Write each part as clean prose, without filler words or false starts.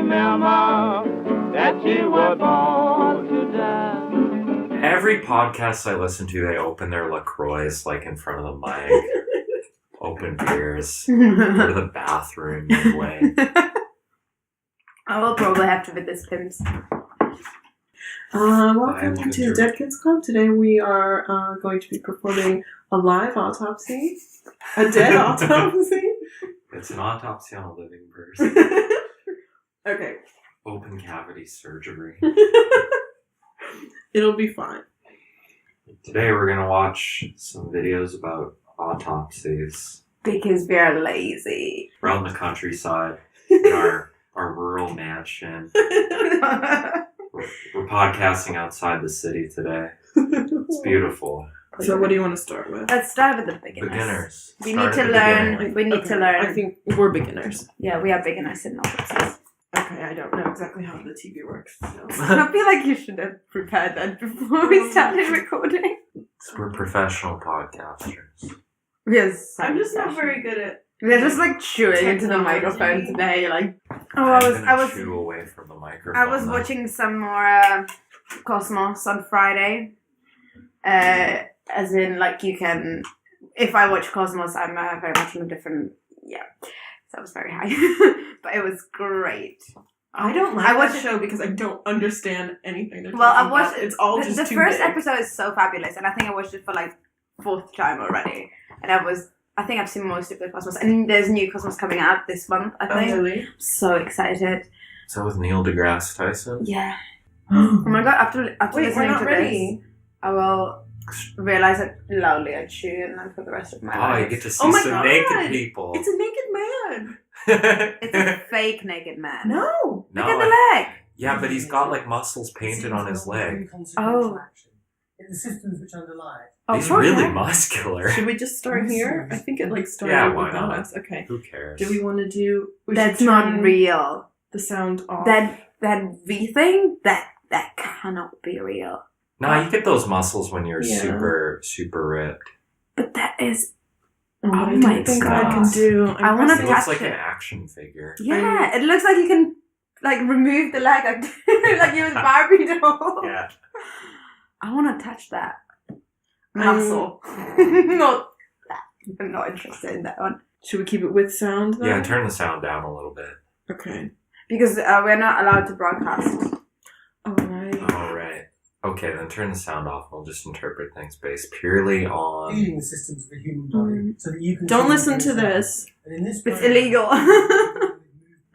remember that you were born to die. Every podcast I listen to, they open their LaCroix like in front of the mic. Open beers. Go to the bathroom midway. I will probably have to with this Pims. Welcome to Dead Kids Club. Today we are going to be performing a live autopsy. A dead autopsy? It's an autopsy on a living person. Okay. Open cavity surgery. It'll be fine. Today we're going to watch some videos about autopsies. Because we are lazy. We're out in the countryside in our rural mansion. We're podcasting outside the city today. It's beautiful. So what do you want to start with? Let's start with the beginners. We need to learn. We need to learn. I think we're beginners. Yeah, we are beginners in autopsies. Okay, I don't know exactly how the TV works. So. I feel like you should have prepared that before we started recording. We're professional podcasters. Yes. I'm just not very good at. We're just like chewing into the microphone today, like. Oh, I was chew away from the microphone. I was watching some more Cosmos on Friday. As in, like, you can. If I watch Cosmos, I'm very much on a different. Yeah. So I was very high, but it was great. I don't like that show because I don't understand anything. Well, I watched it's all just the too first big. episode is so fabulous, and I think I watched it for like 4th time already. And I think I've seen most of the Cosmos, and there's new Cosmos coming out this month. I think. Oh, really? So excited. Is that with Neil deGrasse Tyson? Yeah. Oh my god! After Wait, listening we're not to ready. this, I will realize it loudly I chew, and then for the rest of my life. Oh, you get to see some God. naked people. It's a naked man. It's a fake naked man. No. Look at the leg. Yeah, but he's got like muscles painted on his leg. Oh. In the systems which underlie. Oh, He's poor really guy. muscular. Should we just start here? I think it like started Yeah, why without not? us. Okay. Who cares? Do we want to do? That's should not turn real. The sound off. That V thing. That cannot be real. Nah, you get those muscles when you're Yeah. super ripped. But that is. Oh my my think I can God. do. I wanna It touch looks like it. an action figure. Yeah, it looks like you can like remove the leg like you with Barbie doll. Yeah. I want to touch that I'm- muscle. Not that. I'm not interested in that one Should we keep it with sound? Though? Yeah, turn the sound down a little bit. Okay. because we're not allowed to broadcast. All right. Alright. Okay, then turn the sound off. We'll just interpret things based purely on... Feeding the systems of the human body so that you can. Don't see listen things to happen. this. And in this It's program- illegal.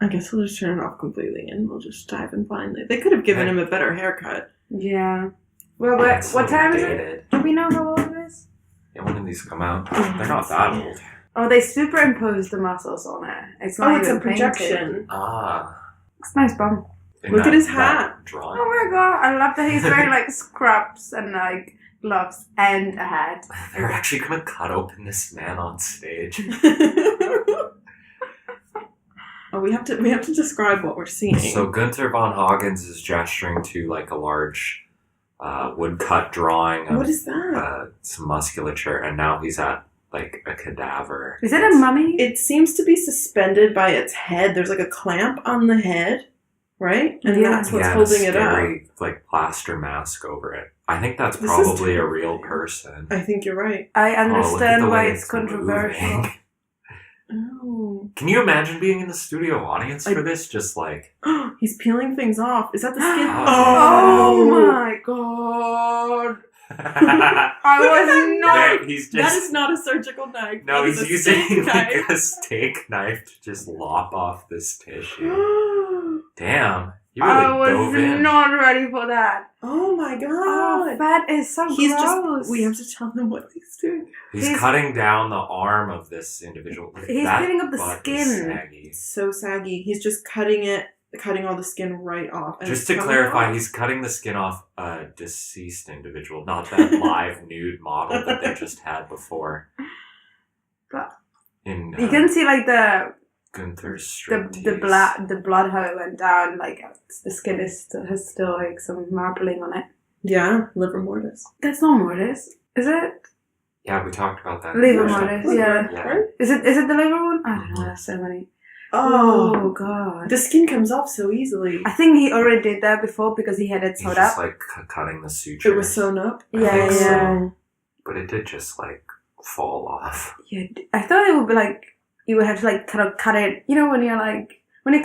I guess we'll just turn it off completely and we'll just dive in blindly. They could have given him a better haircut. Yeah. Well, It's what time is it? dated. Do we know how old it is? Yeah, when did these come out? They're not that old. Oh, they superimposed the muscles on it. It's not It's even a projection. painted. Ah. It's nice bum. in Look that- at his that hat. Drawing. Oh my god, I love that he's wearing like scrubs and like gloves and a hat. They're actually gonna cut open this man on stage. Oh, we have to describe what we're seeing. So Gunther von Hagens is gesturing to like a large woodcut drawing of what is that? some musculature, and now he's at like a cadaver. Is it a mummy? It seems to be suspended by its head. There's like a clamp on the head, right? And Yeah. that's what's Yeah, holding a it up. scary, like plaster mask over it. I think that's This is probably a terrifying. real person. I think you're right. I Oh, look at understand the why way it's controversial. moving. Oh. Can you imagine being in the studio audience for this? Just like, He's peeling things off. Is that the skin? Oh my god. I was not. he's That just is not a surgical knife. no, That is he's a using steak like knife. a steak knife to just lop off this tissue. Damn, you really I was dove in. not ready for that. Oh my god. Oh, that is so He's gross. just. We have to tell him what he's doing. He's he's- cutting down the arm of this individual. He's That cutting up the butt skin. is saggy. It's so saggy. He's just cutting all the skin right off. And Just it's to coming clarify, off. he's cutting the skin off a deceased individual, not that live nude model that they just had before. But In you can see like the Gunther's the blood how it went down. Like the skin has still like some marbling on it. Yeah, liver mortis. That's not mortis, is it? Yeah, we talked about that. Liver first mortis, episode. yeah. Yeah. Right? Is it the liver one? I don't know. There's so many. Oh, God. the skin comes off so easily. I think he already did that before because he had it He's sewed just up. like cutting the suture. It was sewn up. I Yeah, think yeah. so. But it did just like fall off. Yeah, I thought it would be like you would have to like kind of cut it. You know when you're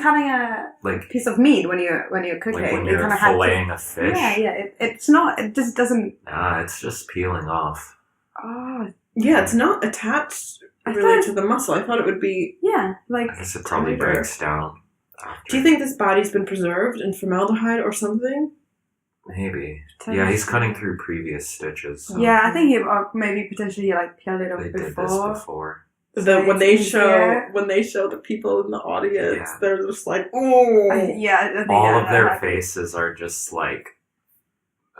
cutting a Like piece of meat when you're cooking, when they you're kind of have to. filleting a fish. Yeah. It's not. It just doesn't. Nah, it's just peeling off. Oh, Yeah, it's not attached I really thought- to the muscle. I thought it would be. yeah. Like I guess it probably tighter. breaks down after. Do you think this body's been preserved in formaldehyde or something? Maybe. Yeah, he's cutting through previous stitches. So Yeah, I think he maybe potentially like peeled it off they did this before. before. So When it's easier. they show the people in the audience, Yeah. they're just like, oh. I think All of their like- faces are just like,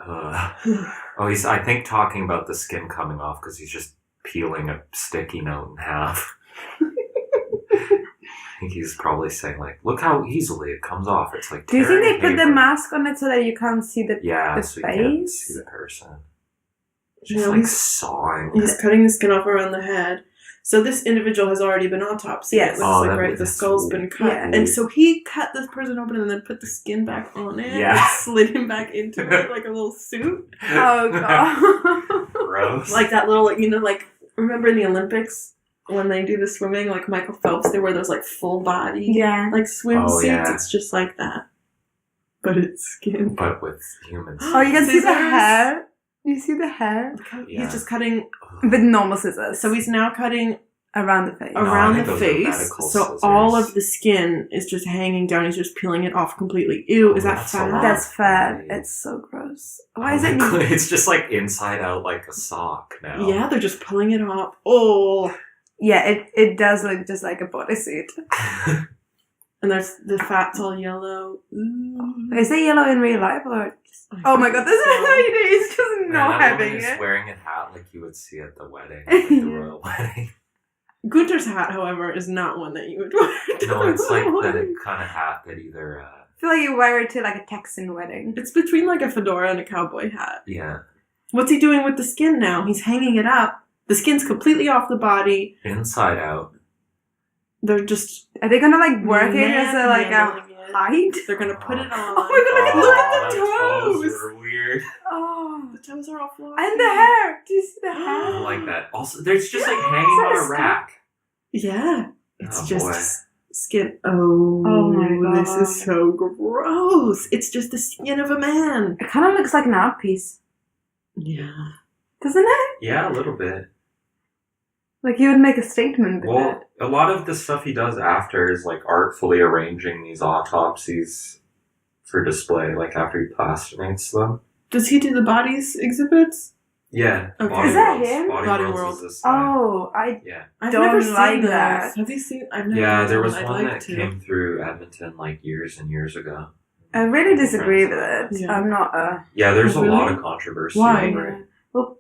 Oh, he's, I think, talking about the skin coming off because he's just peeling a sticky note in half. I think he's probably saying, like, look how easily it comes off. It's like Do you think they tearing put the paper. mask on it so that you can't see the Yeah, the so you can't face? see the person. It's You just know, like he's- sawing. He's cutting the skin off around the head. So this individual has already been autopsied. Yes. It looks Oh, like, that- right? The that's skull's been cut. Yeah. And so he cut this person open and then put the skin back on it. Yeah. And slid him back into it like a little suit. Oh god. Gross. Like that little, like, remember in the Olympics when they do the swimming, like Michael Phelps, they wear those like full body, yeah. like swimsuits. Oh, yeah. It's just like that. But it's skin. But with humans. Oh, you can see the Scissors. hair. You see the hair Yeah. He's just cutting. with normal scissors. So he's now cutting around the face. I around think the those are face. medical So scissors. all of the skin is just hanging down. He's just peeling it off completely. Ew, is Oh, that that's a fat? lot. That's fat. It's so gross. Why is it? It's just like inside out like a sock now. Yeah, they're just pulling it off. Oh. Yeah, it does look just like a bodysuit. And there's the fat's all yellow. Ooh. Is it yellow in real life or? Just... Oh my god, this is how you do. It's just Man, not that having woman is it. wearing a hat like you would see at the wedding, like the royal wedding. Gunther's hat, however, is not one that you would wear. to No, it's like the the wedding. kind of hat that either, I feel like you wear it to like a Texan wedding. It's between like a fedora and a cowboy hat. yeah, What's he doing with the skin now? He's hanging it up. The skin's completely off the body. inside out. They're just Are they gonna like work it as a like a manhandling it. hide? They're gonna put it on. Oh my god, look at the toes toes! are weird. Oh, The toes are all floppy. and the hair. Do you see the I hair? like that. Also, there's just like Is hanging that on a a skin? rack. Yeah. It's Oh, just boy. skin. Oh, Oh my this is God. so gross. It's just the skin of a man. It kind of looks like an art piece, Yeah. doesn't it? Yeah, a little bit. Like you would make a statement with Well, it. a lot of the stuff he does after is like artfully arranging these autopsies for display, like after he plastinates them. Does he do the bodies exhibits? Yeah. Okay. Body Is that Worlds. him? Body Worlds World. is this guy. Oh, I Yeah. I've Don't never seen like those. that. Have you seen? I've never. Yeah, seen there was I'd one like that to. came through Edmonton like years and years ago. really disagree with it. Yeah. I'm not a. Yeah, there's Oh, a lot really? of controversy Why? over it. Well,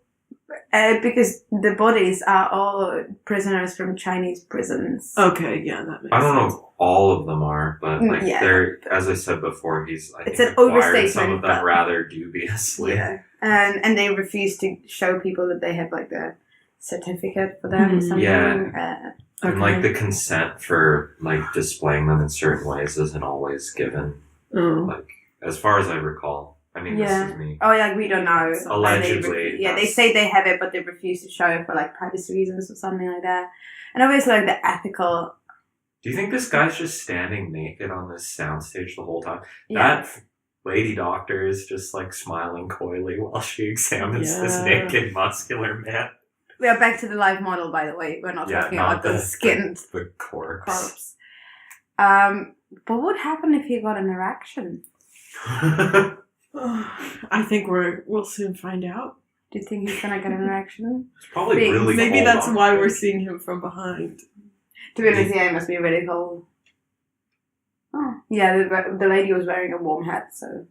because the bodies are all prisoners from Chinese prisons. Okay, yeah, that makes I don't sense. know if all of them are, but like Yeah. they're, as I said before, he's I It's think an acquired overstatement, some of them but- rather dubiously. Yeah, and they refuse to show people that they have like the certificate for them or Mhm. something. Yeah. And Okay. like the consent for like displaying them in certain ways isn't always given. Oh. Like as far as I recall. I mean, Yeah. this is me. Oh, like we don't know. Allegedly, And they they that's- say they have it, but they refuse to show it for like privacy reasons or something like that. And obviously, like the ethical. Do you think this guy's just standing naked on this soundstage the whole time? Yeah. That lady doctor is just like smiling coyly while she examines this Yeah. naked, muscular man. We are back to the live model, by the way. We're not Yeah, talking not about the skinned the corpse. corpse. But what happened if he got an erection? I think we'll soon find out. Do you think he's gonna get an erection? It's probably Big. really Maybe cold that's on why him. we're seeing him from behind. To be honest, yeah, it must be really cold. Oh, yeah, the lady was wearing a warm hat, so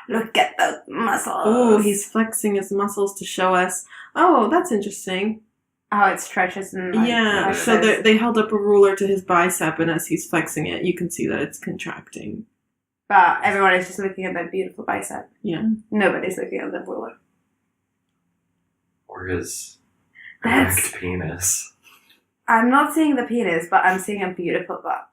look at the muscles. Oh, he's flexing his muscles to show us. Oh, that's interesting. how it stretches and like, Yeah, like so this. they held up a ruler to his bicep, and as he's flexing it, you can see that it's contracting. But everyone is just looking at that beautiful bicep. Yeah. Nobody's looking at the ruler. Or his That's- erect penis. I'm not seeing the penis, but I'm seeing a beautiful butt.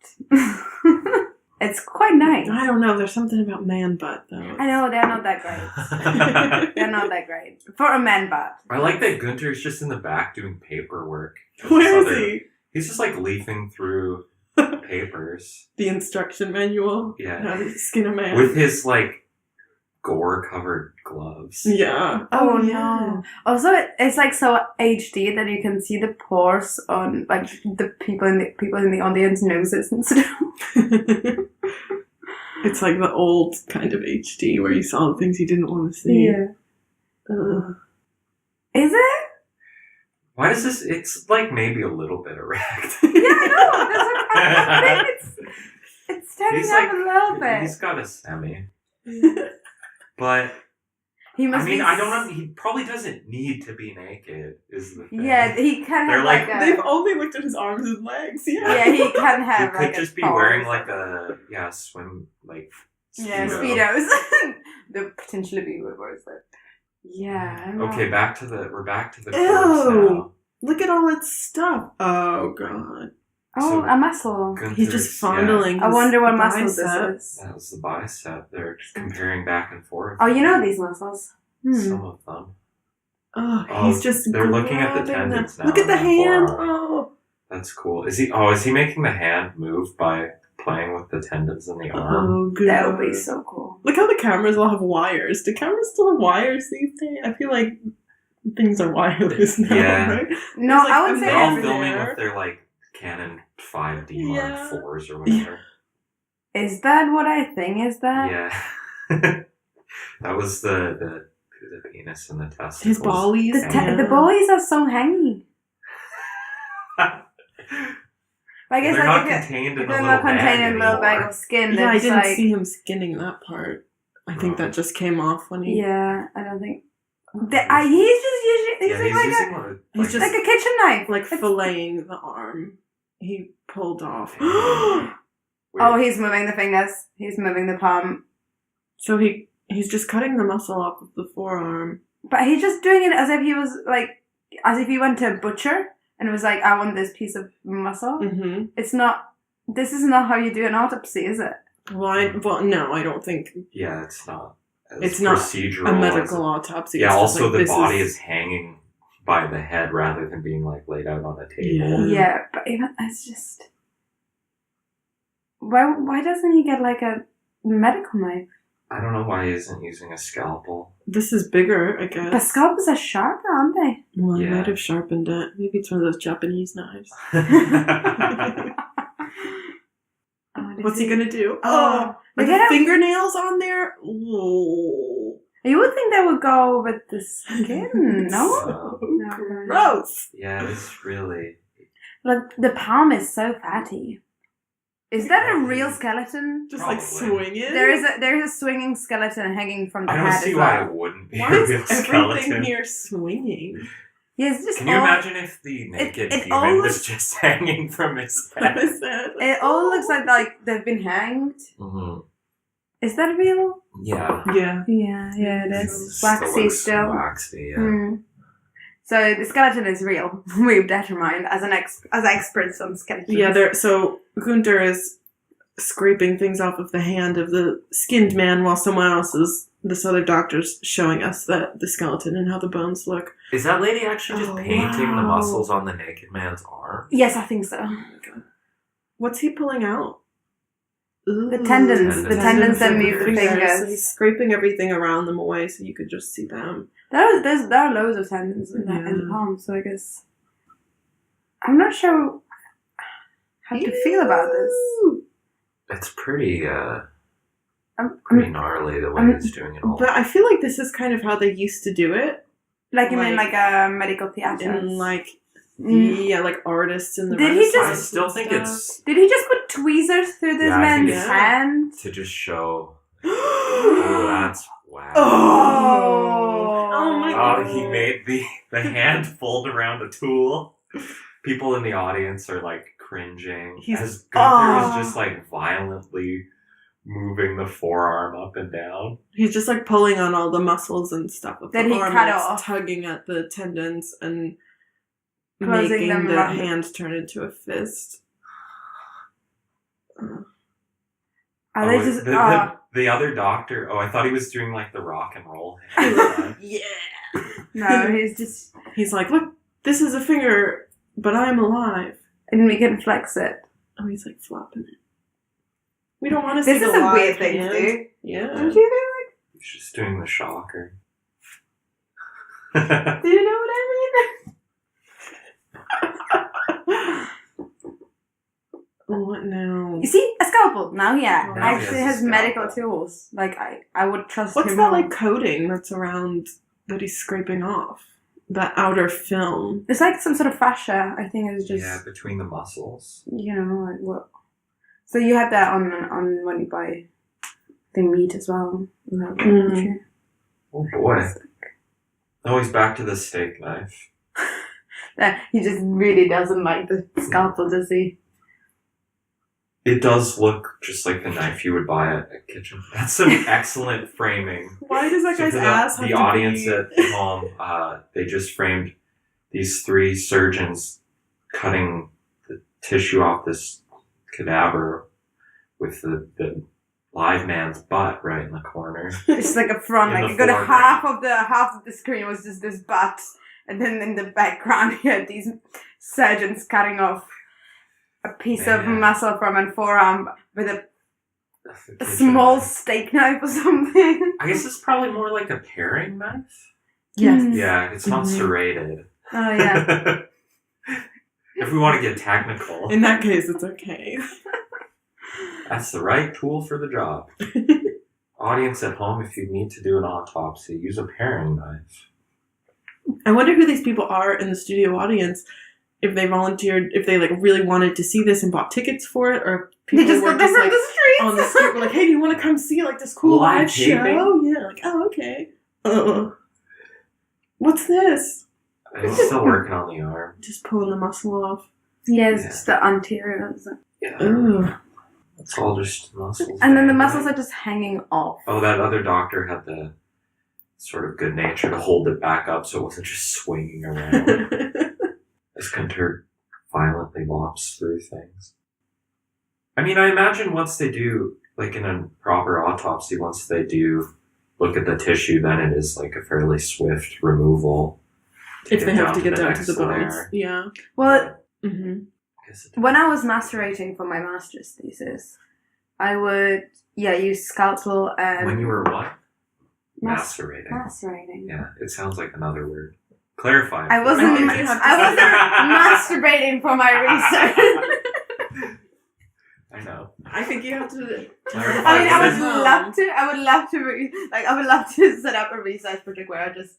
It's quite nice. I don't know. There's something about man butt though. I know they're not that great. They're not that great for a man butt. I like that Gunther's just in the back doing paperwork. Where is he? He's just like leafing through papers. The instruction manual. Yeah. How to skin a man. With his like gore-covered gloves. Yeah. Oh no! Also, it's like so HD that you can see the pores on like the people in the audience noses and stuff. It's like the old kind of HD where you saw the things you didn't want to see. Ugh. Is it? Why does this? It's like maybe a little bit erect. Yeah, I know. That's what I think. It's standing up a little bit. He's got a semi, but He must. I mean, be I don't know. He probably doesn't need to be naked. Is the thing? Yeah, he can They're have like- like a. They've only looked at his arms and legs. Yeah. Yeah, he can He have could like just a be thong. wearing like a swim like. Yeah, Speedo. speedos. They'll potentially be reversed. Yeah. I don't know. Okay, we're back to the Ew. corpse now. Look at all its stuff. Oh god. Oh, So- a muscle. He's just fondling. I his wonder what muscle bicep. this is. That was the bicep. They're comparing back and forth. Oh, you know these muscles. Some of them. Oh, Oh, he's just. they're looking at the grabbing tendons them. now Look at the on the hand. forearm. Oh. That's cool. Is he making the hand move by playing with the tendons in the arm? Oh, good. That would be so cool. Look how the cameras all have wires. Do cameras still have wires these days? I feel like things are wireless now, Yeah. right? No, There's, like, I would a say They're all over filming there. with their like Canon 5D Yeah. Mark IVs or whatever. Is that what I think? Is that? Yeah. That was the penis and the testicles. His ballies. The boys are so hangy. Like it's They're like not if contained if in a they're little not bag contained in a little bag anymore. of skin. Yeah, I That's didn't like, see him skinning that part. I think that just came off when he. Yeah, I don't think. He's just using. Yeah, He's like using He's like, just- like a kitchen knife. like It's- filleting the arm. He pulled off. Oh, weird. he's moving the fingers. He's moving the palm. So he's just cutting the muscle off of the forearm. But he's just doing it as if he was like, as if he went to a butcher and was like, I want this piece of muscle. Mm-hmm. It's not. This is not how you do an autopsy, is it? Well, no, I don't think Yeah, it's not. It's not procedural a as medical autopsy. Yeah. It's just Also, like, the this body is hanging by the head rather than being like laid out on a table. Yeah, but even it's just. Why doesn't he get like a medical knife? I don't know why he isn't using a scalpel. This is bigger, I But guess. scalpels are sharp, aren't they? Well, I Yeah. might have sharpened it. Maybe it's one of those Japanese knives. What's he gonna do? Oh, Are look the at him. fingernails on there? Whoa. You would think they would go with the skin, no? So, No. Gross. yeah, it's really. Like the palm is so fatty. Is that a real skeleton? Just like Probably. swinging. There is a swinging skeleton hanging from the I don't head see as why well. it wouldn't be Why a is real everything skeleton. here swinging? Yeah, it's just Can you all, imagine if the naked it human all was looks- just hanging from his What head? is that? It all looks like they've been hanged. Mm-hmm. Is that real? Yeah. Yeah. Yeah, it It is. Waxy looks still. Waxy, yeah. Mm. So the skeleton is real. We've determined as as experts on skeletons. Yeah, so Gunther is scraping things off of the hand of the skinned man while this other doctor's showing us the skeleton and how the bones look. Is that lady actually just Oh, painting the wow. muscles on the naked man's arm? Yes, I think so. What's he pulling out? The tendons. The tendons that of move the So fingers. he's scraping everything around them away so you could just see them. There are loads of tendons in the palm, so I guess I'm not sure how to feel about this. It's pretty I'm gnarly the way he's doing it all. But I feel like this is kind of how they used to do it. like you mean Like- like a medical theater. And like, Mm. yeah, like artists in the Did he Renaissance just- I still and think stuff. it's Did he just put tweezers through this Yeah, I think man's it's- hand? to just show. Oh, that's wow. Oh my Oh, god. he made the hand fold around a tool. People in the audience are like cringing as Gunther is just like violently moving the forearm up and down. He's just like pulling on all the muscles and stuff of That the he arm. cut and it's off. tugging at the tendons and Closing making them the around. hand turn into a fist. Are they just... the other doctor, I thought he was doing like the rock and roll hand. Yeah. No, he's just... He's like, look, this is a finger, but I'm alive. And we can flex it. Oh, he's like flopping it. We don't want to see This the is a live weird thing hand. to do. Yeah. Don't you think? He's just doing the shocker. Do you know what I mean? What now? You see, a scalpel. Now, yeah, Now actually he has a has medical scalpel. tools. Like I would trust What's him. that more. like coating that's around that he's scraping off? That outer film. It's like some sort of fascia. I think it's just Yeah, between the muscles. you know like what. So you have that on when you buy the meat as well. Mm. Oh boy. Oh, he's back to the steak knife. He just really doesn't like the scalpel, does he? It does look just like the knife you would buy at a kitchen. That's some excellent framing. Why does that So guy's for ass have the to audience be... at home, they just framed these 3 surgeons cutting the tissue off this cadaver with the live man's butt right in the corner. It's like a front, In like the you got a foreground. half of the screen was just this butt, and then in the background you had these surgeons cutting off a piece of Man. muscle from a forearm with a Kitchen small knife. steak knife or something. I guess it's probably more like a paring knife. Yes. Yeah, it's not Mhm. serrated. Oh yeah. If we want to get technical, In that case, it's okay. that's the right tool for the job. Audience at home, if you need to do an autopsy, use a paring knife. I wonder who these people are in the studio audience. If they volunteered, if they like really wanted to see this and bought tickets for it, or if They people just were got them just from like the streets. on the street, were like, "Hey, do you want to come see like this cool Live live taping? show?" Yeah, like, oh, okay. What's this? I'm still working on the arm. Just pulling the muscle off. Yes, Yeah. it's the anterior. Yeah, Ooh. it's all just muscles. And then the dangling. muscles are just hanging off. Oh, that other doctor had the sort of good nature to hold it back up so it wasn't just swinging around as Gunther violently lops through things. I mean, I imagine once they do, like in a proper autopsy, once they do look at the tissue, then it is like a fairly swift removal. If they have to get down to next the bones. layer. Yeah. Well, Mm-hmm. I guess it- when I was macerating for my master's thesis, I would use scalpel and when you were what? Mas- Macerating. macerating. Yeah, it sounds like another word. Clarify. I wasn't. I think you have to I wasn't masturbating for my research. I know. I think you have to. Clarify. I mean, I what would is- love to. I would love to set up a research project where I just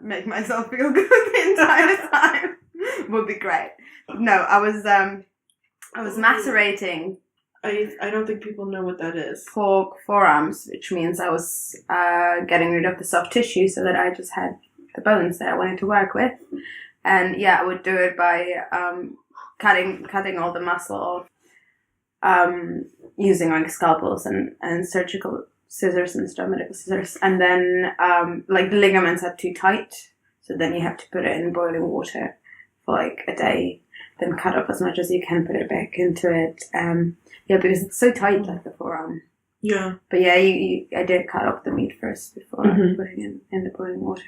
make myself feel good the entire time. Would be great. No, I was macerating I don't think people know what that is. pork forearms, which means I was getting rid of the soft tissue so that I just had the bones that I wanted to work with. And yeah, I would do it by cutting all the muscle off, using like scalpels and surgical scissors and stuff, medical scissors. And then like the ligaments are too tight, so then you have to put it in boiling water for like a day, then cut off as much as you can, put it back into it. Because it's so tight, like the forearm. Yeah. But yeah, I did cut off the meat first before Mhm. putting in the boiling water.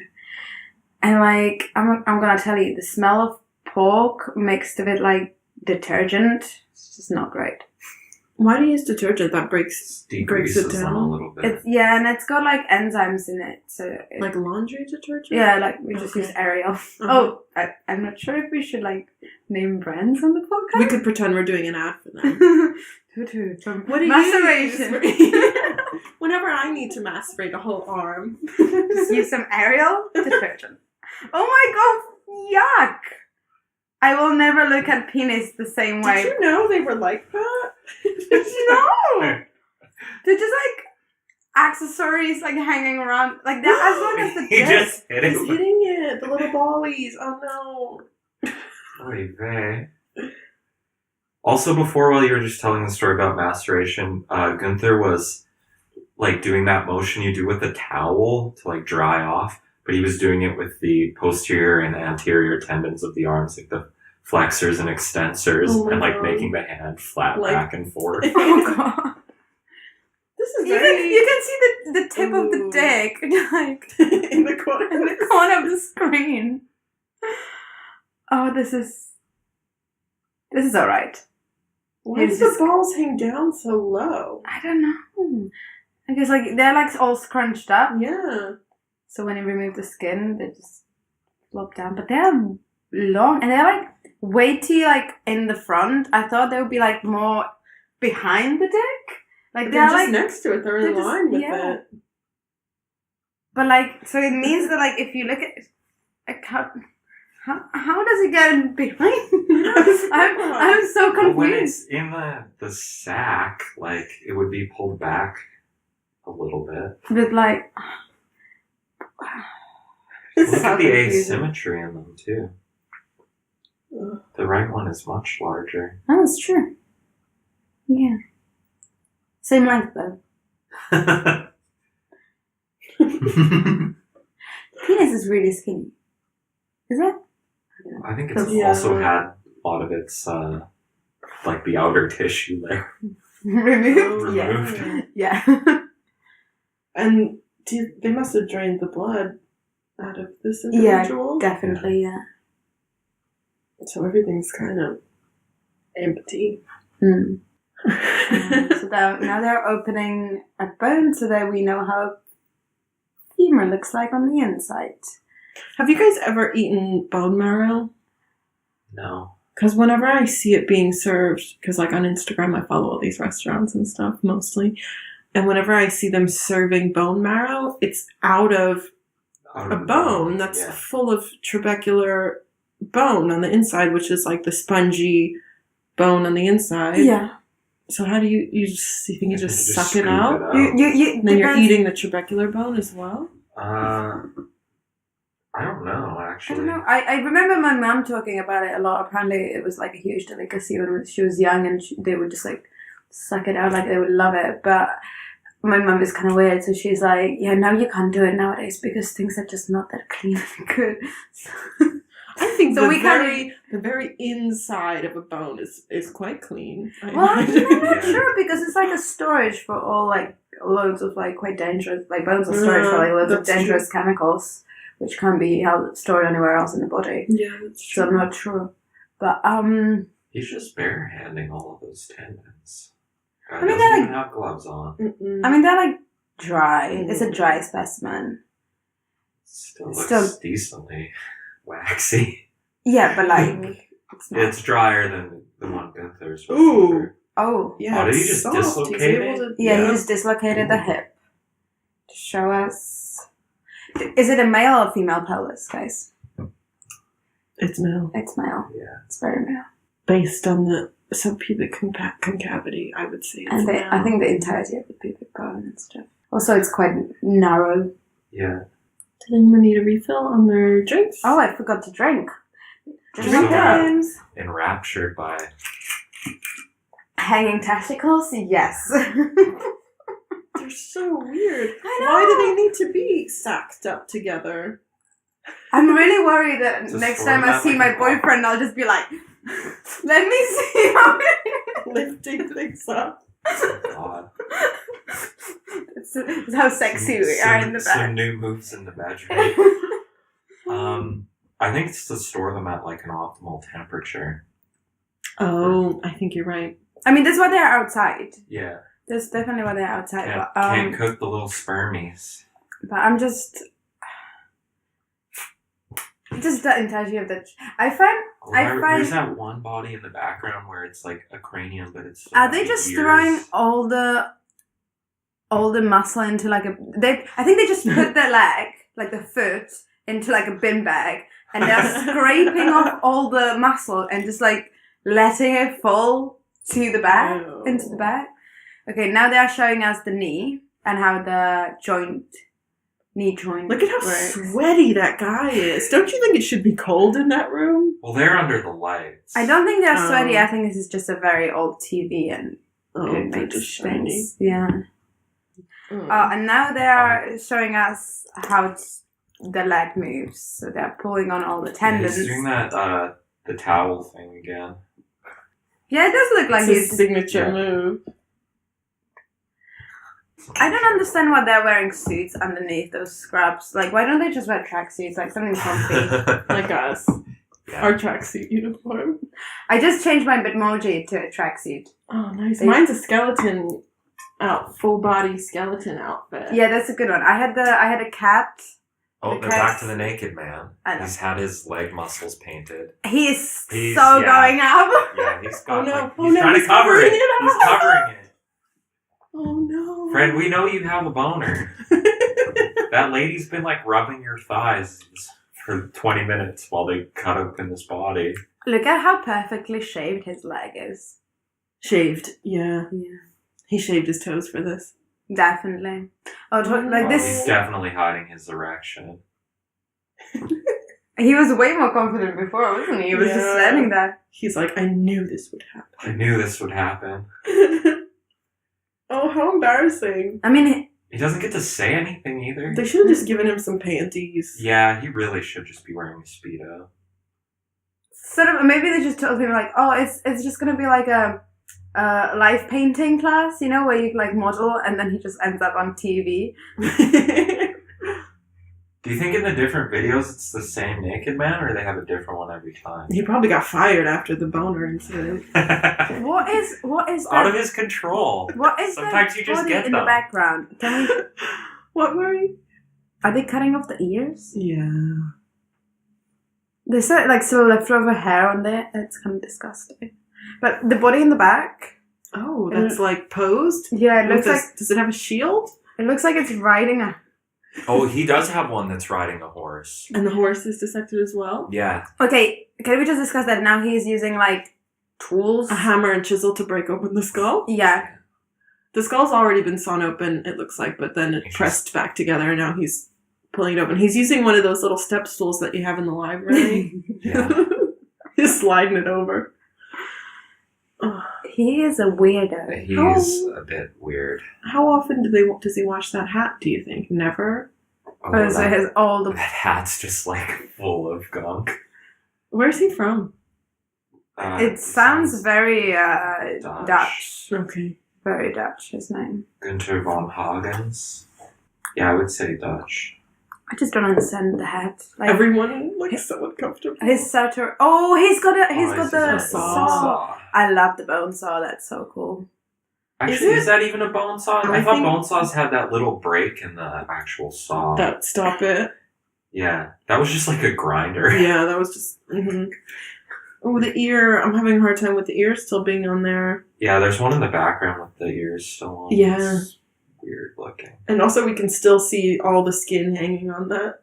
And like, I'm gonna tell you, the smell of pork mixed with like detergent, it's just not great. Why do you use detergent? That breaks it Decreases them a down. little bit. And it's got like enzymes in it, so Like laundry detergent? yeah, like we just Okay. use Ariel. Uh-huh. Oh, I'm not sure if we should like name brands on the podcast. We could pretend we're doing an ad for them. Tutu from What do you maceration. use? Whenever I need to macerate a whole arm. Just use some Ariel detergent. Oh my god, yuck! I will never look at penis the same way. Did you know they were like that? No! They're just like accessories like hanging around like that as long as the He dick. just hit He's it. hitting it. The little ballies. Oh no. Oy vey. Also, before, while you were just telling the story about maceration, Gunther was like doing that motion you do with a towel to like dry off, but but he was doing it with the posterior and anterior tendons of the arms, like the flexors and extensors, Oh and my like God. making the hand flat Like- back and forth. Oh god. This is You very can see the tip of the Ooh. dick, like, in the corner. in the corner of the screen. Oh, this is alright. Why It's do the just- balls hang down so low? I don't know. I guess like they're like all scrunched up. Yeah. So when you remove the skin, they just flop down. But they're long and they're like weighty, like in the front. I thought they would be like more behind the dick. Like But they're they're just like, next to it. They're in they're just- line with yeah. it. but like, so it means that like if you look at, like how does it get behind? I'm so But when confused. it's in the sack, like it would be pulled back a little bit. But like, Look so at the confusing. asymmetry in them too. Ugh. The right one is much larger. Oh, that's true. Yeah. Same length though. Penis is really skinny. Is it? I think it's Yeah. also had a lot of its like the outer tissue layer Removed? removed. Yeah. And they must have drained the blood out of this Yeah, individual. definitely, yeah. So everything's kind of empty. Mm. So now they're opening a bone so that we know how femur looks like on the inside. Have you guys ever eaten bone marrow? No. Because whenever I see it being served, because like on Instagram I follow all these restaurants and stuff mostly, and whenever I see them serving bone marrow, it's out of Out a of the bone that's Yeah. full of trabecular bone on the inside, which is like the spongy bone on the inside. Yeah. So how do you think you I just think suck scoop it out? You And then you're depends- eating the trabecular bone as well? I don't know I actually. don't know. I remember my mom talking about it a lot. Apparently, it was like a huge delicacy when she was young, and they would just like suck it out, like they would love it. But my mom is kind of weird, so she's like, "Yeah, now you can't do it nowadays because things are just not that clean and good." I think So we the very inside of a bone is quite clean. I Well, I'm imagine. not Yeah. sure because it's like a storage for all like loads of like quite dangerous like bones are storage for like loads of That's dangerous chemicals, which can't be held stored anywhere else in the body. Yeah, that's So I'm not sure, but He's just barehanding all of those tendons. God, I mean, doesn't they're even have gloves on. Mm-mm. I mean they're like dry. It's a dry specimen. Still looks Still- decently waxy. Yeah, but like it's not. It's drier than the one Gunther's. was. Ooh. Oh, Yeah, Oh, did he it's just soft. dislocate He's able it? to- yeah, he just dislocated the hip to show us. Is it a male or female pelvis, guys? It's male. It's male. Yeah. It's very male. Based on the subpubic concavity, I would say it's And male. I think the entirety of the pubic bone and stuff. Also, it's quite narrow. Yeah. Did anyone need a refill on their drinks? Oh, I forgot to drink. Drink Drink up. times. Enraptured by. Hanging testicles? Yes. They're so weird. I know. Why do they need to be sacked up together? I'm really worried that Just next throw time I that see like my a rock. boyfriend, I'll just be like, let me see how Lifting things up. Oh, God. It's how sexy we are in the Some back. new moves in the bedroom. I think it's to store them at like an optimal temperature. Oh, I think you're right. I mean, that's why they're outside. Yeah. That's definitely why they're outside. Can't cook the little spermies. But I'm just the entirety of the. I find. There's that one body in the background where it's like a cranium, but it's. Are they just throwing all the muscle into like a? I think they just put their leg, like the foot, into like a bin bag, and they're scraping off all the muscle and just like letting it fall to the back, Oh. into the back. Okay, now they are showing us the knee and how the knee joint. Look at how works. sweaty that guy is. Don't you think it should be cold in that room? Well, they're under the lights. I don't think they're sweaty. Oh. I think this is just a very old TV and Oh, it they're makes just shiny. things. Yeah. Oh. And now they are showing us how the leg moves. So they're pulling on all the Yeah, tendons. he's doing that the towel thing again. Yeah, it does look like It's his he's... signature Yeah. move. I don't understand why they're wearing suits underneath those scrubs. Like, why don't they just wear tracksuits? Like, something comfy. Like us. Yeah. Our tracksuit uniform. I just changed my Bitmoji to a tracksuit. Oh, nice. Mine's a skeleton full body skeleton outfit. Yeah, that's a good one. I had a cat. Oh, The they're cat's- back to the naked man. I know. He's had his leg muscles painted. He's He's- so yeah. going up. Yeah, he's got Oh, no. like, Oh, he's no, trying he's to cover covering it. it He's up. covering it. Oh no. Fred, we know you have a boner. That lady's been like rubbing your thighs for 20 minutes while they cut open this body. Look at how perfectly shaved his leg is. Shaved. Yeah. Yeah. He shaved his toes for this. Definitely. Oh, like Well, this. he's definitely hiding his erection. He was way more confident before, wasn't he? He was just Yeah. standing there. He's like, I knew this would I knew this would happen. happen. Oh, how embarrassing. I mean, He doesn't get to say anything either. They should have just given him some panties. Yeah, he really should just be wearing a Speedo. sort of maybe they just told him like, oh, it's just gonna be like a live painting class, you know, where you like model, and then he just ends up on TV. Do you think in the different videos it's the same naked man, or they have a different one every time? He probably got fired after the boner incident. What is Out of that? his control. What is Sometimes that you just body get in the them. background? Can we? What were you? Are they cutting off the ears? Yeah. There's like still leftover hair on there. It's kind of disgusting. But the body in the back, Oh, that's like posed? yeah, it With looks this- like Does it have a shield? it's riding a. Oh, he does have one that's riding a horse. And the horse is dissected as well? Yeah. Okay, can we just discuss that now? He's using like tools. A hammer and chisel to break open the skull? Yeah, The skull's already been sawn open, it looks like, but then it pressed back together, and now he's pulling it open. He's using one of those little step stools that you have in the library. Yeah. He's sliding it over. he is a weirdo. He's a bit weird. How often does he wash that hat, do you think? Never? Oh, so that, his all the that hat's just like full of gunk. Where's he from? It sounds very Dutch. Okay. Very Dutch, his name. Gunther von Hagens. Yeah, I would say Dutch. I just don't understand the hat. Like Everyone looks so uncomfortable. his suture. Oh, he's got the a saw. I love the bone saw. That's so cool. Actually, Is is that even a bone saw? I I thought think- bone saws had that little break in the actual saw. Stop it. Yeah, that was just like a grinder. Yeah, that was just... Oh, the ear. I'm having a hard time with the ear still being on there. Yeah, there's one in the background with the ears still on. Yeah. It's weird looking. And also we can still see all the skin hanging on that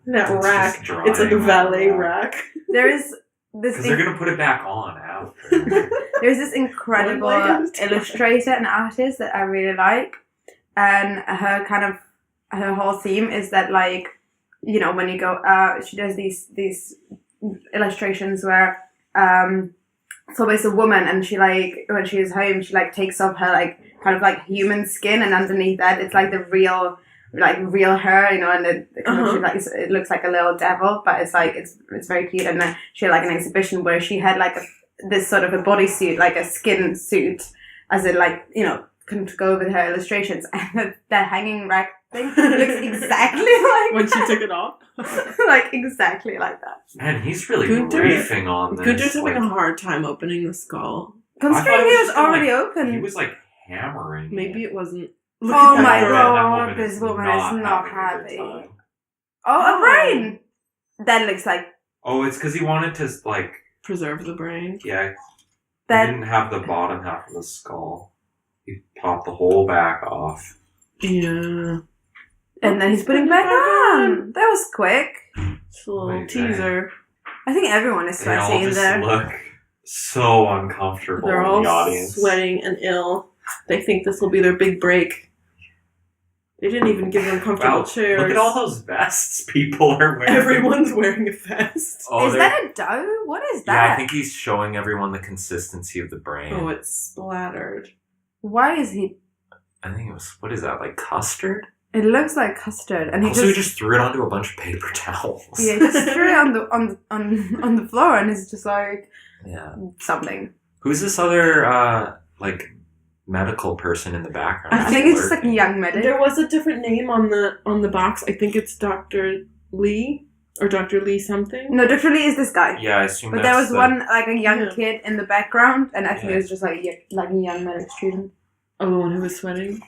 rack. It's like a valet rack. There is this. Because they're going to put it back on after. There's this incredible One leg at a time. illustrator and artist that I really like, and her whole theme is that, like, you know, when you go, she does these illustrations where it's always a woman, and she, like, when she is home, she like takes off her like kind of like human skin, and underneath that it's like the real her, you know, and it kind of, she, like, it looks like a little devil, but it's like it's very cute. And then she had like an exhibition where she had like this sort of a bodysuit, like a skin suit, as it, like, you know, can go with her illustrations, and the hanging rack thing looks exactly like When she that. took it off. Like exactly like that. Man, he's really Gunther- briefing on this. Gunter's having like, a hard time opening the skull. Considering I thought he it was just gonna, already like, open. He was like hammering. Maybe it wasn't... Oh at my that. God, this woman is not having a happy. good time. Oh, a brain! That looks like Oh, it's because he wanted to, like, Preserve the brain. yeah, he that. didn't have the bottom half of the skull. He popped the whole back off. Yeah. And then he's putting it back on. That was quick. It's a little Wait, dang. teaser. I think everyone is They all sweaty in just there. look so uncomfortable They're in all the audience. sweating and ill. They think this will be their big break. They didn't even give them comfortable Wow, chairs. look at all those vests people are wearing. Everyone's wearing a vest. Oh, Is they're- that a dough? What is Yeah, that? I think he's showing everyone the consistency of the brain. Oh, it's splattered. Why is he? I think it was, what is that, like custard? It looks like custard, and he Also, he just threw it onto a bunch of paper towels. yeah, he just threw it on the floor, and it's just like Yeah. something. Who's this other medical person in the background? I think it's just like a young medic. There was a different name on the box. I think it's Dr. Lee or Dr. Lee something. No, literally is this guy. Yeah, I assume. But there was one like a young Yeah. kid in the background, and I think Yeah. it was just like a young medic student. Oh, the one who was sweating.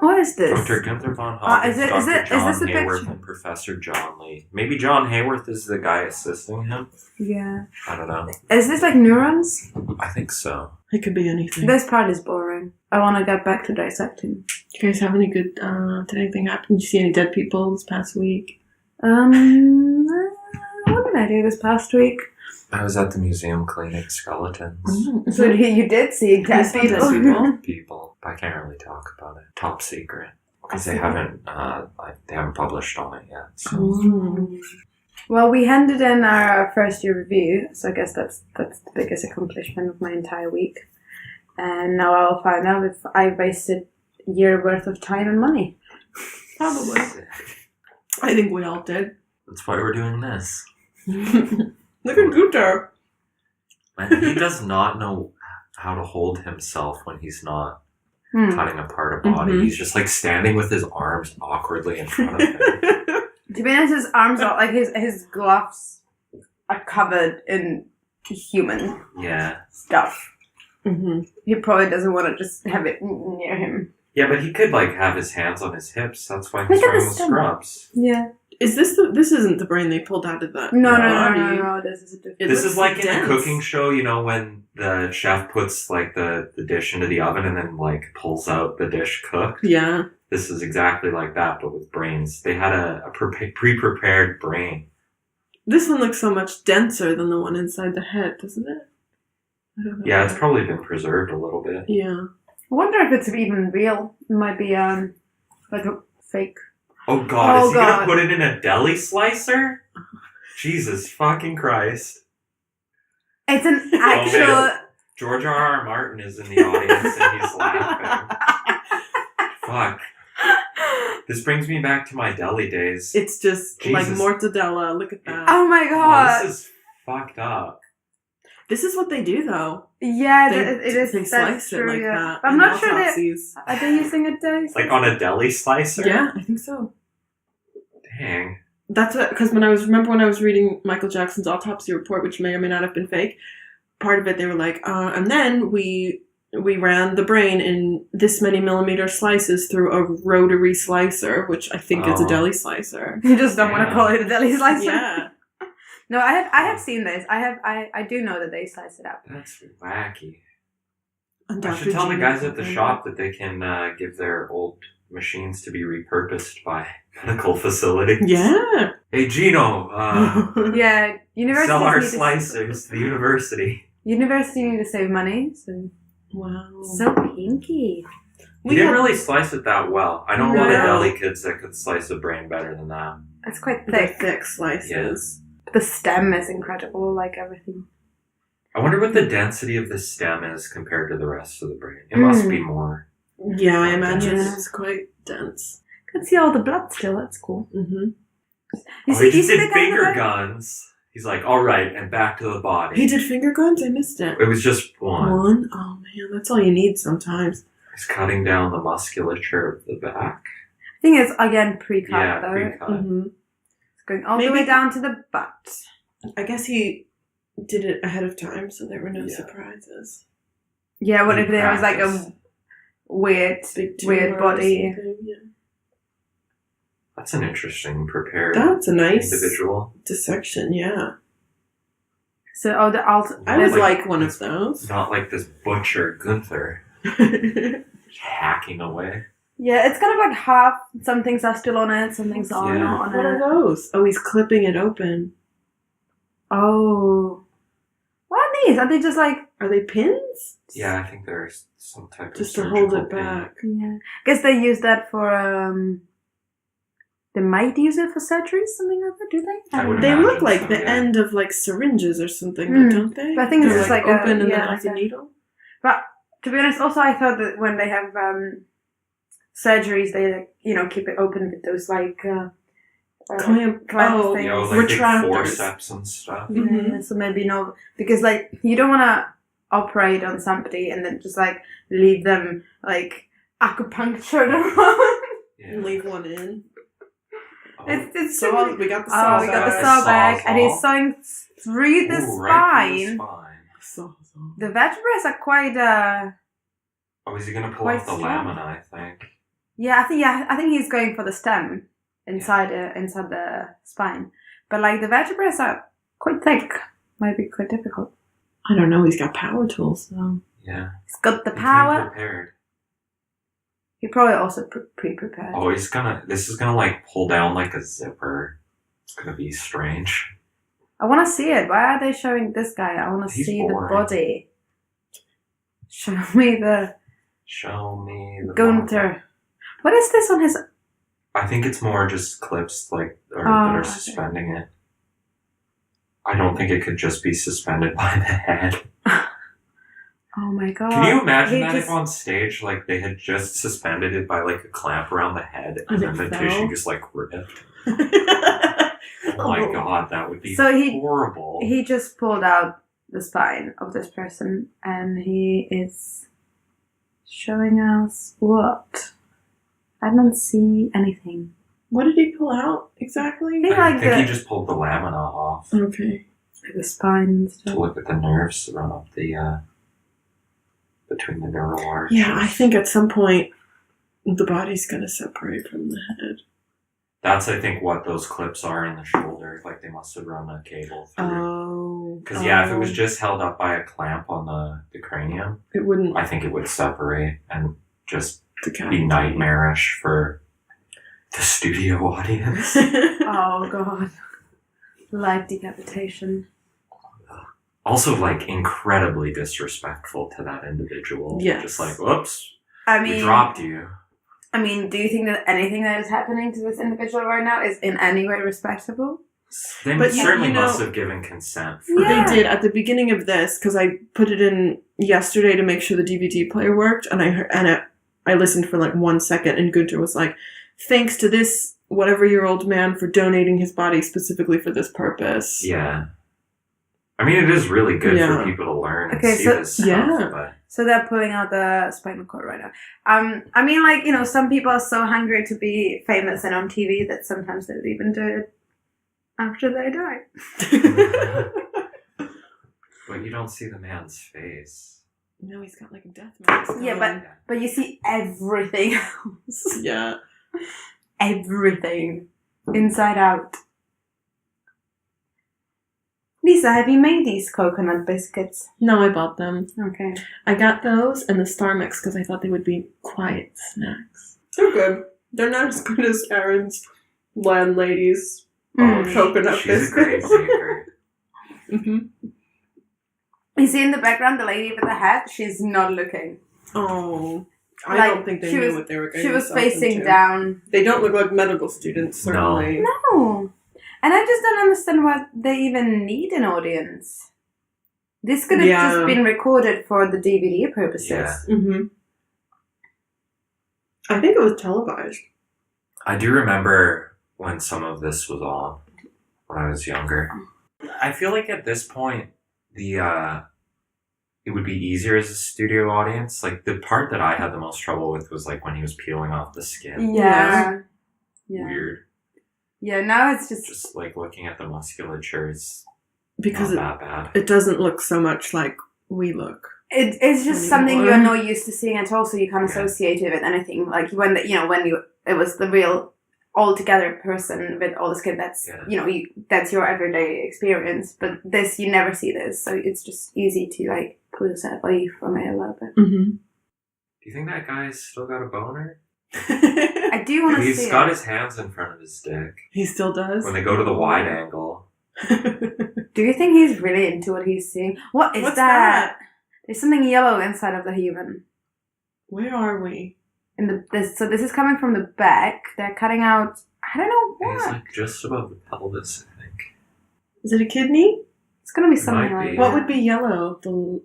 What is this? Dr. Gunther von Hagens, is Dr. John this a Hayworth, picture? and Professor John Lee. Maybe John Hayworth is the guy assisting him. Yeah. I don't know. Is this like neurons? I think so. It could be anything. This part is boring. I want to get back to dissecting. Do you guys have any good? Did anything happen? Did you see any dead people this past week? What did I do this past week? I was at the museum cleaning skeletons. So you did see dead saw dead people. people. People. I can't really talk about it. Top secret. Because they haven't published on it yet. So. Mm. Well, we handed in our first year review, so I guess that's the biggest accomplishment of my entire week. And now I'll find out if I wasted a year worth of time and money. Probably. I think we all did. That's why we're doing this. Look at Gunther. Man, he does not know how to hold himself when he's not cutting apart a body. Mhm. He's just like standing with his arms awkwardly in front of him. To be honest, his arms are like his gloves are covered in human Yeah. stuff. Mm-hmm. He probably doesn't want to just have it near him. Yeah, but he could like have his hands on his hips. That's why Look he's at wearing the the stomach. scrubs. Yeah. Is this this isn't the brain they pulled out of that No. body? This is a different. It This looks is like in dense. a cooking show, you know, when the chef puts like the dish into the oven and then like pulls out the dish cooked. Yeah. This is exactly like that, but with brains. They had a pre-prepared brain. This one looks so much denser than the one inside the head, doesn't it? I don't know. Yeah, it's probably been preserved a little bit. Yeah. I wonder if it's even real. It might be like a fake. Oh god, Oh, is he God. gonna put it in a deli slicer? Jesus fucking Christ. It's an man. actual. George R.R. Martin is in the audience and he's laughing. Fuck. This brings me back to my deli days. It's just like Jesus. mortadella. Look at that. Oh my god! This is fucked up. This is what they do, though. Yeah, They, it is. they That's slice true, it like yeah. that. But I'm in not sure that. autopsies. Are they using a dice? Like on a deli slicer? Yeah, I think so. Dang. That's because when I was reading Michael Jackson's autopsy report, which may or may not have been fake, part of it they were like, and then we ran the brain in this many millimeter slices through a rotary slicer, which I think is a Oh. deli slicer. You just don't want to Yeah. call it a deli slicer. Yeah. No, I have seen this. I do know that they slice it up. That's wacky. And I Dr. should tell the G- guys at the shop that they can give their old machines to be repurposed by medical facilities. Yeah. Hey Gino, Yeah, universities sell our need to- slicers to the university. University need to save money, so Wow. so pinky. He didn't really slice it that well. I know a lot of No. deli kids that could slice a brain better than that. It's quite They're thick. thick slices. The stem is incredible, like everything. I wonder what the density of the stem is compared to the rest of the brain. It must be more. Yeah, I imagine Yeah. it's quite dense. Can see all the blood still. That's cool. Mm-hmm. You He you just the did guy in the finger back? guns. He's like, all right, and back to the body. He did finger guns? I missed it. It was just one. One? Oh man, that's all you need sometimes. He's cutting down the musculature of the back. I think it's again pre-cut Yeah, though. pre-cut. Mm-hmm. It's going all the Maybe- way down to the butt. I guess he did it ahead of time, so there were no Yeah. surprises. Yeah, what In if there was like practice. a weird, Big tumor weird or body? something, yeah. That's an interesting prepared That's a nice individual. dissection, yeah. So the alt. I would Like- like one of those. Not like this butcher Gunther hacking away. Yeah, it's kind of like half. Some things are still on it, some things are Yeah. not on What are it. those? Oh, he's clipping it open. Oh, what are these? Are they just like? Are they pins? Yeah, I think there's some type Just of to hold surgical it pain. back. Yeah, guess they use that for. They might use it for surgery, something like that. Do they? I would They imagine look like so, the yeah. end of like syringes or something, Mm. don't they? But I think it's They're, just like a- open and yeah, then like a like a- needle. But to be honest, also I thought that when they have surgeries, they like, keep it open with those like Clamp things. Yeah, with like big Retractors. forceps and stuff. Mhm. So maybe no, because like you don't want to operate on somebody and then just like leave them like acupunctured around. Yeah. Leave one in. Oh. It's So so we got the Oh, saw we got the back. saw back, Sawzall. and he's sawing through the Ooh, right through the spine. spine. The vertebrae are quite Oh, is he gonna pull Quite off the strong. lamina? I think. I think he's going for the stem inside the spine. But like the vertebrae are quite thick. Might be quite difficult. I don't know. He's got power tools though. Yeah. He's got the He came power. prepared. He probably also pre-prepared. Oh, this is gonna like pull down like a zipper. It's gonna be strange. I want to see it. Why are they showing this guy? I want to He's see boring. the body. Show me the Show me the Gunther. What is this on his? I think it's more just clips that Oh, are okay. suspending it. I don't think it could just be suspended by the head. Oh my god! Can you imagine He that just- if on stage, like, they had just suspended it by, like, a clamp around the head and And then it the fell? tissue just, like, ripped? Oh my god, that would be So he- horrible. He just pulled out the spine of this person, and he is showing us what? I don't see anything. What did he pull out exactly? I think I like think he the just pulled the lamina off Okay. spine and to stuff. look at the nerves that run up the, between the neural arches. Yeah, I think at some point the body's gonna separate from the head. That's, I think, what those clips are in the shoulder. Like, they must have run a cable through. Oh. Because, yeah, if it was just held up by a clamp on the cranium, it wouldn't I think it would separate and just be decapitate. nightmarish for the studio audience. Oh god. Live decapitation. Also, like, incredibly disrespectful to that individual. Yes. Just like, whoops, I we mean, dropped you. do you think that anything that is happening to this individual right now is in any way respectable? They But certainly you know- must have given consent for Yeah. They did at the beginning of this because I put it in yesterday to make sure the DVD player worked, and I listened for like 1 second, and Gunther was like, "Thanks to this whatever-year-old man for donating his body specifically for this purpose." Yeah. I mean, it is really good Yeah. for people to learn and Okay, see so- this stuff. Yeah. But So they're pulling out the spinal cord right now. I mean, like, some people are so hungry to be famous and on TV that sometimes they'll even do it after they die. but you don't see the man's face. No, he's got like a death mask. Yeah, on. But you see everything else. Yeah. Everything. Inside out. Lisa, have you made these coconut biscuits? No, I bought them. Okay. I got those and the Star Mix because I thought they would be quiet snacks. They're good. They're not as good as Karen's landlady's coconut She's a great biscuits. baker. Mm-hmm. You see in the background the lady with the hat? She's not looking. Oh, I Like, don't think they she knew was- what they were going She to was facing into. down. They don't look like medical students, certainly. No. And I just don't understand why they even need an audience. This could have Yeah. just been recorded for the DVD purposes. Yeah. Mm-hmm. I think it was televised. I do remember when some of this was on when I was younger. I feel like at this point, it would be easier as a studio audience. Like, the part that I had the most trouble with was like when he was peeling off the skin. Yeah. Yeah. Weird. Yeah, now it's Just like looking at the musculature is Because not that bad. it doesn't look so much like we look. it's just something Anymore. you're not used to seeing at all, so you can't Yeah. associate it with anything. Like when it was the real all together person with all the skin. That's Yeah. that's your everyday experience. But this, you never see this, so it's just easy to like pull yourself away from it a little bit. Mm-hmm. Do you think that guy's still got a boner? I do want to He's see got it. his hands in front of his dick. He still does. When they go to the wide angle. Do you think he's really into what he's seeing? What is What's that? There's something yellow inside of the human. Where are we? So this is coming from the back. They're cutting out. I don't know He's what. like just above the pelvis, I think. Is it a kidney? It's gonna be It something might like be. that. What would be yellow? The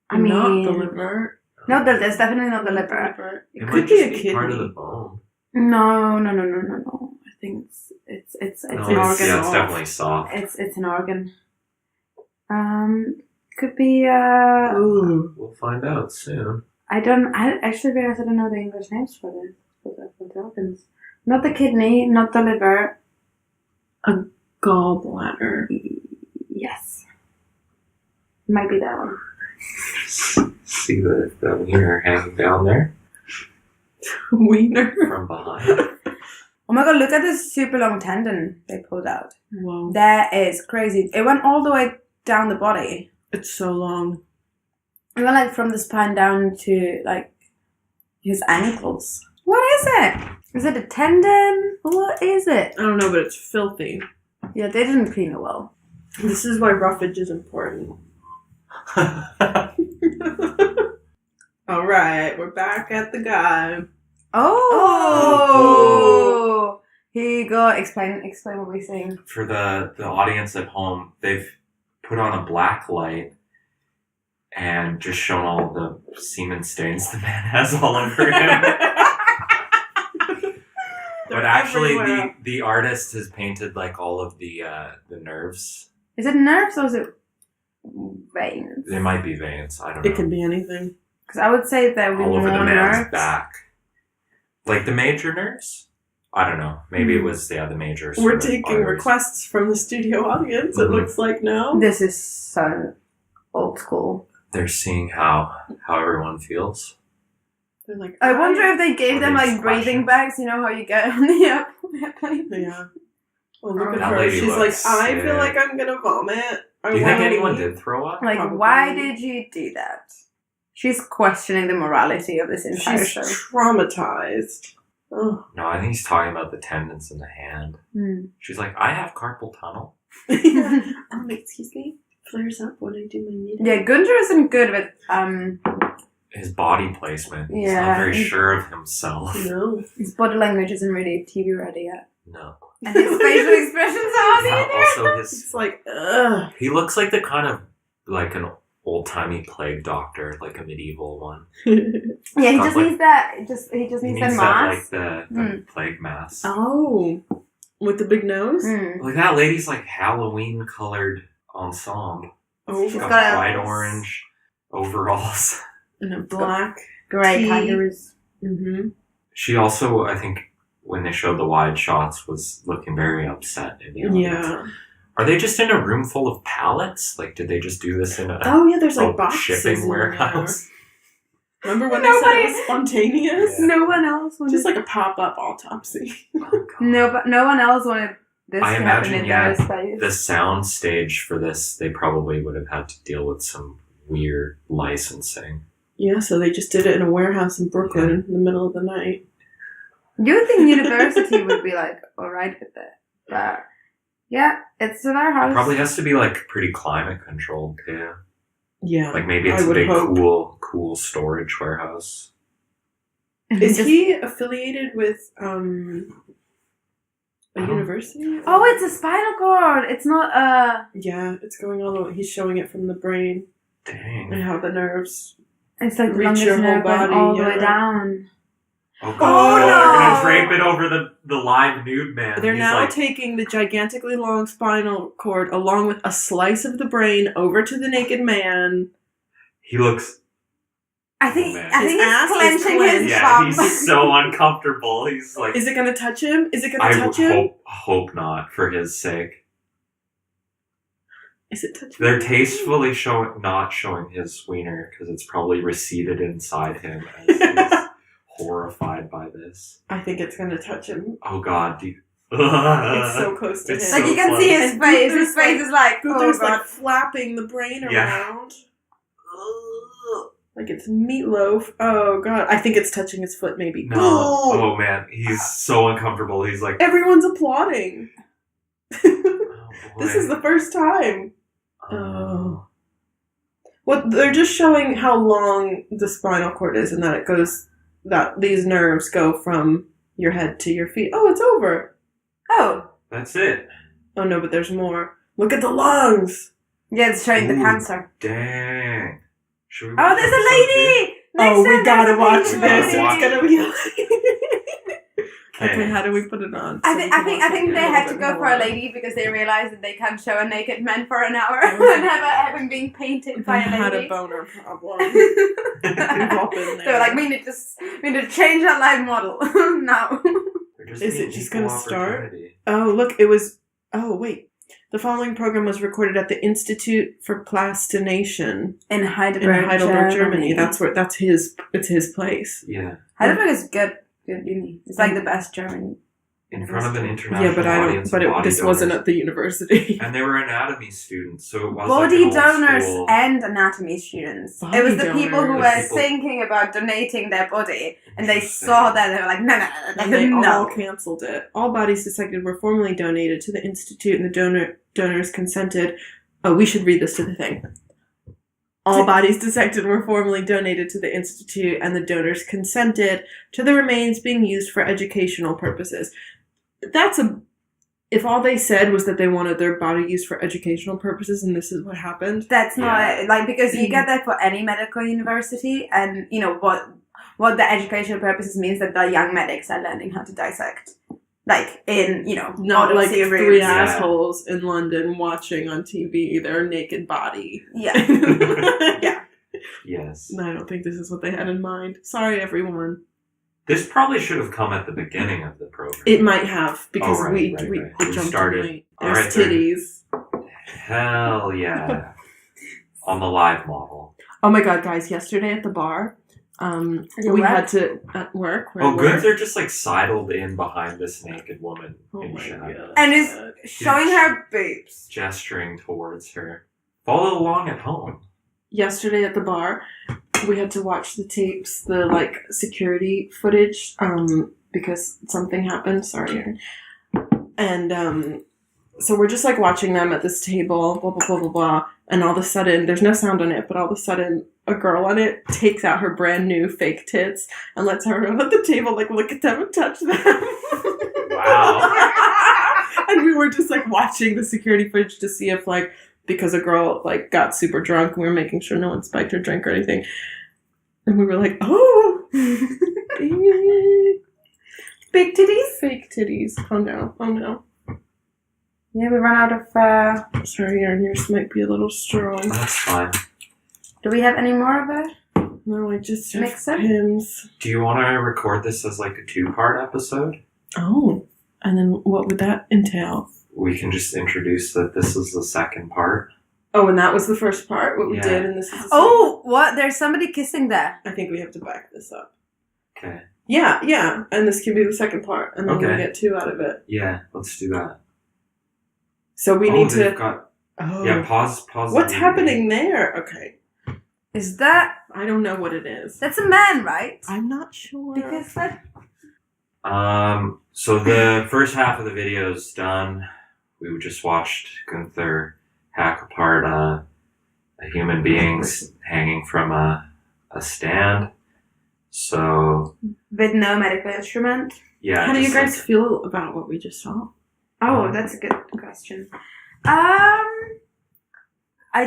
I not mean- the liver. No, it's definitely not the liver. It could might be just a be kidney. part of the bone. No. I think it's No, an organ. yeah, it's definitely soft. It's an organ. Could be Ooh. We'll find out soon. I actually realize I don't know the English names for this. For the organs. Not the kidney, not the liver. Gallbladder. Yes. Might be that one. See the wiener hanging down there Wiener. from behind. Oh my god, look at this super long tendon they pulled out. Whoa. That is crazy. It went all the way down the body. It's so long. It went like from the spine down to like his ankles. What is it? Is it a tendon? What is it? I don't know, but it's filthy. Yeah, they didn't clean it well. This is why roughage is important. Alright, we're back at the guy. Oh! Here you go. Explain what we're seeing. For the audience at home, they've put on a black light and just shown all the semen stains the man has all over him. But actually, everywhere. the artist has painted like all of the nerves. Is it nerves or is it veins? They might be veins. I don't know. It could be anything. Because I would say there would be all over more the man's nerves. back, like the major nerves. I don't know. Maybe it was the majors. We're for the taking arteries. requests from the studio audience, it Mhm. looks like now. This is so old school. They're seeing how everyone feels. They're like, I wonder if they gave Or them they like breathing splash bags. You know how you get on the airplane? Yeah. Well, look at That her. lady She's like, looks I sick. feel like I'm gonna vomit. Do you think anyone did throw up? Like, Probably. why did you do that? She's questioning the morality of this entire She's show. traumatized. Oh. No, I think he's talking about the tendons in the hand. Hmm. She's like, I have carpal tunnel. Excuse me? Flares up when I do my knitting. Yeah, Gunther isn't good with His body placement. He's Yeah. not very sure of himself. No. his body language isn't really TV ready yet. No. And his facial expressions aren't either. Also, his It's like, ugh. he looks like the kind of like an old timey plague doctor, like a medieval one. Yeah, he Not just like- needs that. He just He needs needs that that mask. like the plague mask. Oh. With the big nose? Mm. Like that lady's like Halloween colored ensemble. Oh. She's got got a- bright orange overalls. And a black. Great Tea. kangaroos. Mm-hmm. She also, I think, when they showed the wide shots, was looking very upset in the audience. Yeah. Are they just in a room full of pallets? Like, did they just do this in a Oh, yeah, there's like boxes shipping in warehouse? There. Remember when they said it Nobody- was spontaneous? Yeah. No one else wanted. Just like a pop-up autopsy. Oh, God. no one else wanted this I to happen imagine, in yeah, their space. The sound stage for this, they probably would have had to deal with some weird licensing. Yeah, so they just did it in a warehouse in Brooklyn in the middle of the night. You would think university would be like alright with it, but yeah, it's in our house. Probably has to be like pretty climate controlled too. Yeah. Like maybe it's I a would big hope. cool storage warehouse. Is Just- he affiliated with a I don't- university? Oh, it's a spinal cord. It's not a. Yeah, it's going all the way. He's showing it from the brain Dang. and how the nerves. It's like the Reach longest your whole nerve going body, all the way yeah. down. Oh god, Oh, they're no! gonna drape it over the live nude man. They're He's now like, taking the gigantically long spinal cord along with a slice of the brain over to the naked man. he looks I think man. I think His ass he's is clenching clenched. his yeah, thumb. he's so uncomfortable. He's like Is it going to touch him? Is it going I to touch him? hope not for his sake. Is it touching They're him? tastefully not showing his wiener because it's probably receded inside him as he's horrified by this. I think it's going to touch him. Oh god, dude. It's so close to It's him. Like so you can close. see his And face. His Gunther's face is like, oh Gunther's god. like flapping the brain Yeah. around. Like it's meatloaf. Oh god. I think it's touching his foot maybe. No. Oh man, he's so uncomfortable. He's like, Everyone's applauding. oh, This boy. is the first time. Oh. Well, they're just showing how long the spinal cord is and that it goes, that these nerves go from your head to your feet. Oh, it's over. Oh. That's it. Oh no, but there's more. Look at the lungs. Yeah, it's showing the Ooh. cancer. Dang. Should we Oh, watch there's a episode lady! Oh, we gotta watch thing- this. Watch It's gonna be. Okay, how do we put it on? I So think we I can think watch I think it they a had little to bit go for a more. lady because they realized that they can't show a naked man for an hour Oh. and have him being painted They by a had a lady. boner problem. We've all been They there. were like, we need to change our live model now. Is it just gonna start? opportunity. Oh, look, it was. Oh, wait. The following program was recorded at the Institute for Plastination In in Heidelberg, Heidelberg, Germany. It's his place. Yeah. Heidelberg is good uni. It's like the best German. In front of an international Yeah, but I don't. audience But of body this wasn't donors. at the university. And they were anatomy students, so it was Body like an old donors school- and anatomy students. Body It was the people who donors. were People- thinking about donating their body, and they Interesting. saw that they were like, no, And they no. all canceled it. All bodies dissected were formally donated to the institute, and the donors consented. Oh, we should read this to the thing. All bodies dissected were formally donated to the institute, and the donors consented to the remains being used for educational purposes. If all they said was that they wanted their body used for educational purposes, and this is what happened. That's not Yeah. like because you get that for any medical university, and you know what the educational purposes means that the young medics are learning how to dissect, like in Not like autopsy three rooms. assholes in London watching on TV their naked body. Yeah, Yeah. Yes. I don't think this is what they had in mind. Sorry, everyone. This probably should have come at the beginning of the program. It might have because Oh, right, we right. we We jumped started- late. all There's right, then. titties. Hell yeah. On the live model. Oh my god, guys! Yesterday at the bar, your we work? had to at work. Where Oh, I work. Gunther just like sidled in behind this naked woman Oh in my shadow, god! and is showing her boobs. gesturing towards her. Follow along at home. Yesterday at the bar, we had to watch the tapes, the like security footage, because something happened. Sorry, Erin. And so we're just like watching them at this table, blah blah blah blah blah, and all of a sudden, there's no sound on it, but all of a sudden, a girl on it takes out her brand new fake tits and lets everyone at the table like look at them and touch them. Wow. And we were just like watching the security footage to see if like, because a girl like got super drunk and we were making sure no one spiked her drink or anything. And we were like, oh, Big titties. fake titties. Oh no, oh no. Yeah, we run out of. Sorry, Erin, yours might be a little strong. That's fine. Do we have any more of it? No, I just have Mixer? Pims. Do you want to record this as like a 2-part episode? Oh, and then what would that entail? We can just introduce that this is the second part. Oh, and that was the first part, what we Yeah. did, and this is the Oh, what? There's somebody kissing there. second. I think we have to back this up. Okay. Yeah, and this can be the second part, and then we Okay. get 2 out of it. Yeah, let's do that. So we need they've to. got. Oh, Yeah, pause. the what's video. happening there? Okay, Is that? I don't know what it is. That's a man, right? I'm not sure. Because that. So the first half of the video is done. We just watched Gunther hack apart a human being hanging from a stand. So With no medical instrument. yeah. How do you just, guys feel about what we just saw? Oh, that's a good question. I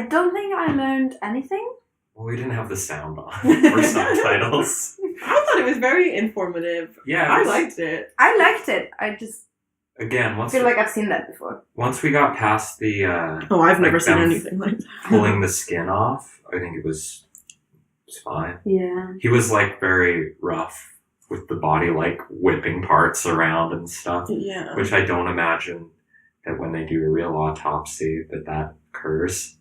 don't think I learned anything. Well, we didn't have the sound on or subtitles. I thought it was very informative. Yeah, I it was- liked it. I liked it. I just Again, feel like I've seen that before. once we got past the Oh, I've never Like seen them anything like that. pulling the skin off, I think it was fine. Yeah. He was like very rough with the body, like whipping parts around and stuff, Yeah. which I don't imagine that when they do a real autopsy that occurs.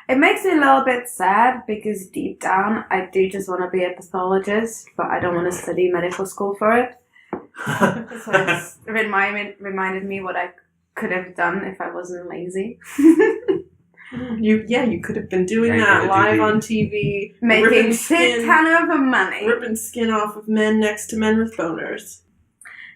It makes me a little bit sad because deep down I do just want to be a pathologist, but I don't want to study medical school for it. So it's reminded me what I could have done if I wasn't lazy. You could have been doing Yeah, you that gotta live do on TV, Making ripping shit skin, ton of money. ripping skin off of men next to men with boners.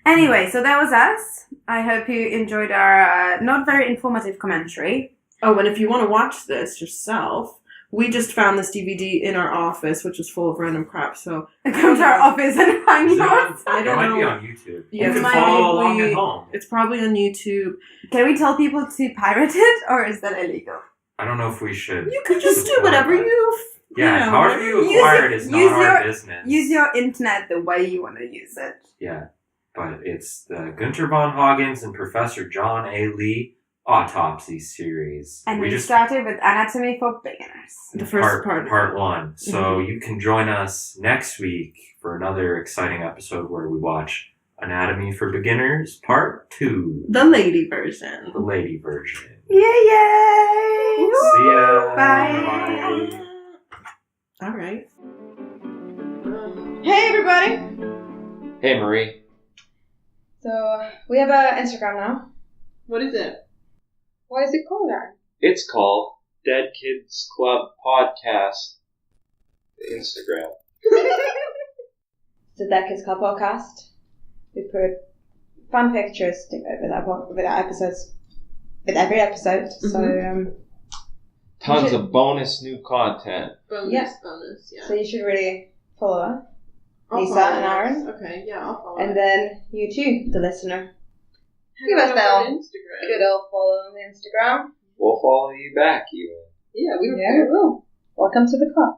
Anyway, so that was us. I hope you enjoyed our not very informative commentary. Oh, and if you want to watch this yourself, we just found this DVD in our office, which is full of random crap. So Come to our office and find Is it yours. on- I don't it might be know. on YouTube. Yeah, you can it follow might along be- at home. it's probably on YouTube. Can we tell people to pirate it, or is that illegal? I don't know if we should. You could just do support whatever that. you. Yeah, know, however you acquire it is not our business. Use your internet the way you want to use it. Yeah, but it's the Gunther von Hagens and Professor John A. Lee autopsy series. And we started with Anatomy for Beginners. The first part. Part 1. So you can join us next week for another exciting episode where we watch Anatomy for Beginners Part 2. The lady version. The lady version. Yay! See ya. Bye. All right. Hey everybody! Hey, Marie. So, we have an Instagram now. What is it? What is it called, Aaron? It's called Dead Kids Club Podcast. Instagram. It's the Dead Kids Club podcast. We put fun pictures with our episodes, with every episode. Mm-hmm. So, Tons of bonus new content. Bonus, Yeah. bonus, yeah. so you should really follow her. I'll Lisa follow and it. Aaron. Okay, yeah, I'll follow And it. then you too, the listener. Give Head us over that to Instagram. good old follow on the Instagram. We'll follow you back, even. Yeah, we Yeah, we will. Welcome to the club.